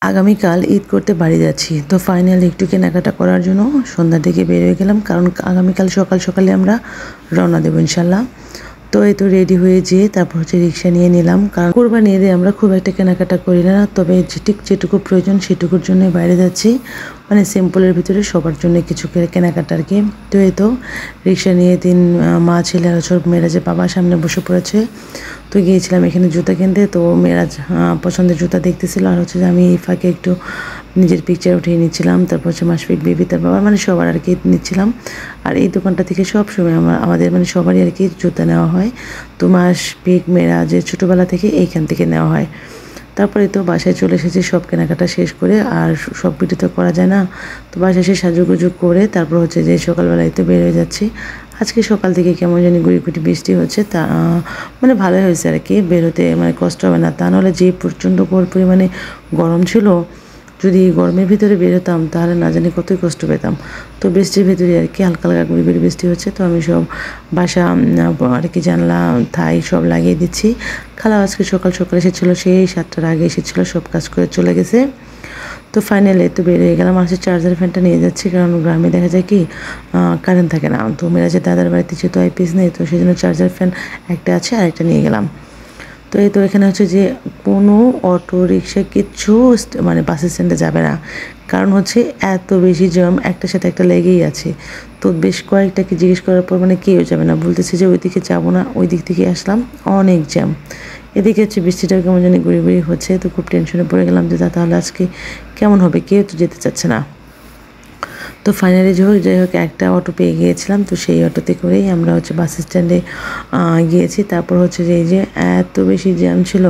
আগামীকাল ঈদ করতে বাড়ি যাচ্ছি, তো ফাইনালি একটু কেনাকাটা করার জন্য সন্ধ্যার দিকে বের হয়ে গেলাম, কারণ আগামীকাল সকাল সকালে আমরা রওনা দেবো ইনশাল্লাহ। তো এই তো রেডি হয়ে যেয়ে তারপর হচ্ছে রিক্সা নিয়ে নিলাম, কারণ কোরবানি ঈদে আমরা খুব একটা কেনাকাটা করি না, তবে যেটুকু প্রয়োজন সেটুকুর জন্যই বাইরে যাচ্ছি, মানে সিম্পলের ভিতরে সবার জন্য কিছু কেনাকাটা আর কি। তো এই তো রিক্সা নিয়ে মা ছেলে আর সব মেয়েরাজের বাবার সামনে বসে পড়েছে। তো গিয়েছিলাম এখানে জুতা কিনতে, তো মেয়েরাজ পছন্দের জুতা দেখতেছিল, আর হচ্ছে যে আমি এই ফাঁকে একটু নিজের পিকচার উঠিয়ে নিচ্ছিলাম। তারপর হচ্ছে মাসফিক বেবি তার বাবা মানে সবার আর কি নিচ্ছিলাম। আর এই দোকানটা থেকে সব সময় আমাদের মানে সবারই আর কি জুতা নেওয়া হয়। তো মাসফিক মেয়েরাজের ছোটোবেলা থেকে এইখান থেকে নেওয়া হয়। তারপরে তো বাসায় চলে এসেছি সব কেনাকাটা শেষ করে, আর সব ভিডিও তো করা যায় না। তো বাসায় এসে সাজুগুজু করে তারপর হচ্ছে যে সকালবেলায় তো বের হয়ে যাচ্ছি। আজকে সকাল থেকে কেমন জানি গুড়ি বৃষ্টি হচ্ছে, তা মানে ভালোই হয়েছে আর কি, বেরোতে মানে কষ্ট হবে না। তা নাহলে যে প্রচণ্ড পরিমাণে গরম ছিল, যদি গরমের ভিতরে বেরোতাম তাহলে না জানি কতই কষ্ট পেতাম। তো বৃষ্টির ভিতরে আর কি হালকা হালকা গুড়ি বৃষ্টি হচ্ছে, তো আমি সব বাসা আর কি জানলা থাই সব লাগিয়ে দিচ্ছি। খালা আজকে সকাল সকাল এসেছিলো, সেই 7টার আগে এসেছিলো, সব কাজ করে চলে গেছে। তো ফাইনালি তো বের হয়ে গেলাম। আসলে চার্জার ফ্যানটা নিয়ে যাচ্ছি, কারণ গ্রামে দেখা যায় কি কারেন্ট থাকে না। তো মেয়েরাজের দাদার বাড়িতে যেহেতু আইপিএস নেই, তো সেই জন্য চার্জার ফ্যান একটা আছে, আরেকটা নিয়ে গেলাম। তো এই তো এখানে হচ্ছে যে কোনো অটো রিক্সা কিচ্ছু মানে বাস স্ট্যান্ডে যাবে না, কারণ হচ্ছে এত বেশি জ্যাম, একটার সাথে একটা লেগেই আছে। তো বেশ কয়েকটাকে জিজ্ঞেস করার পর মানে কেউ যাবে না, বলতেছে যে ওই দিকে যাবো না, ওই দিক থেকে আসলাম, অনেক জ্যাম। এদিকে হচ্ছে বৃষ্টিটাও কেমন জানি গুড়ি হচ্ছে, তো খুব টেনশনে পড়ে গেলাম যে তাহলে আজকে কেমন হবে, কেউ তো যেতে চাচ্ছে না। তো ফাইনালি যাই হোক একটা অটো পেয়ে গিয়েছিলাম, তো সেই অটোতে করেই আমরা হচ্ছে বাস স্ট্যান্ডে গিয়েছি। তারপর হচ্ছে যে এই যে এত বেশি জ্যাম ছিল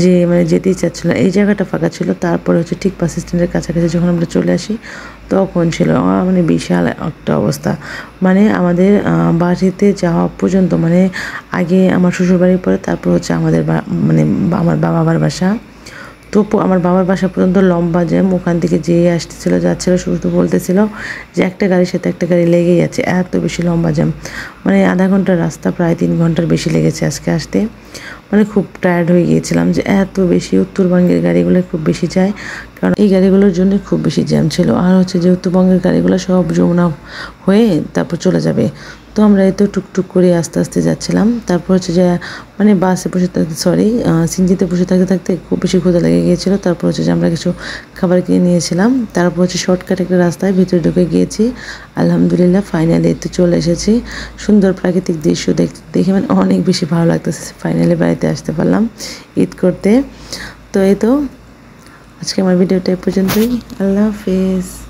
যে মানে যেতেই চাচ্ছিল, এই জায়গাটা ফাঁকা ছিল। তারপরে হচ্ছে ঠিক বাস স্ট্যান্ডের কাছাকাছি যখন আমরা চলে আসি তখন ছিল মানে বিশাল একটা অবস্থা। মানে আমাদের বাড়িতে যাওয়া পর্যন্ত, মানে আগে আমার শ্বশুরবাড়ির পরে তারপর হচ্ছে আমাদের মানে আমার বাবার বাসা। তো আমার বাবার বাসা পর্যন্ত লম্বা জ্যাম, ওখান থেকে যেয়ে আসতেছিলো যাচ্ছিলো, শুধু বলতেছিল যে একটা গাড়ির সাথে একটা গাড়ি লেগেই আছে, এত বেশি লম্বা জ্যাম। মানে আধা ঘন্টার রাস্তা প্রায় 3 ঘন্টার বেশি লেগেছে আজকে আসতে। মানে খুব টায়ার্ড হয়ে গিয়েছিলাম যে এত বেশি উত্তরবঙ্গের গাড়িগুলো খুব বেশি যায়, কারণ এই গাড়িগুলোর জন্য খুব বেশি জ্যাম ছিল। আর হচ্ছে যে উত্তরবঙ্গের গাড়িগুলো সব যমুনা হয়ে তারপর চলে যাবে। তো আমরা এই তো টুকটুক করে আস্তে আস্তে যাচ্ছিলাম। তারপর হচ্ছে যে মানে বাসে বসে থাকতে সিনজিতে বসে থাকতে থাকতে খুব বেশি ক্ষুধা লেগে গিয়েছিলো। তারপর হচ্ছে যে আমরা কিছু খাবার কিনে নিয়েছিলাম। তারপর হচ্ছে শর্টকাট একটা রাস্তায় ভিতরে ঢুকে গিয়েছি। আলহামদুলিল্লাহ ফাইনালি তো চলে এসেছি। সুন্দর প্রাকৃতিক দৃশ্য দেখে মানে অনেক বেশি ভালো লাগতেছে। ফাইনালি বাড়িতে আসতে পারলাম ঈদ করতে। তো এই তো আজকে আমার ভিডিওটা এ পর্যন্তই। আল্লাহ হাফেজ।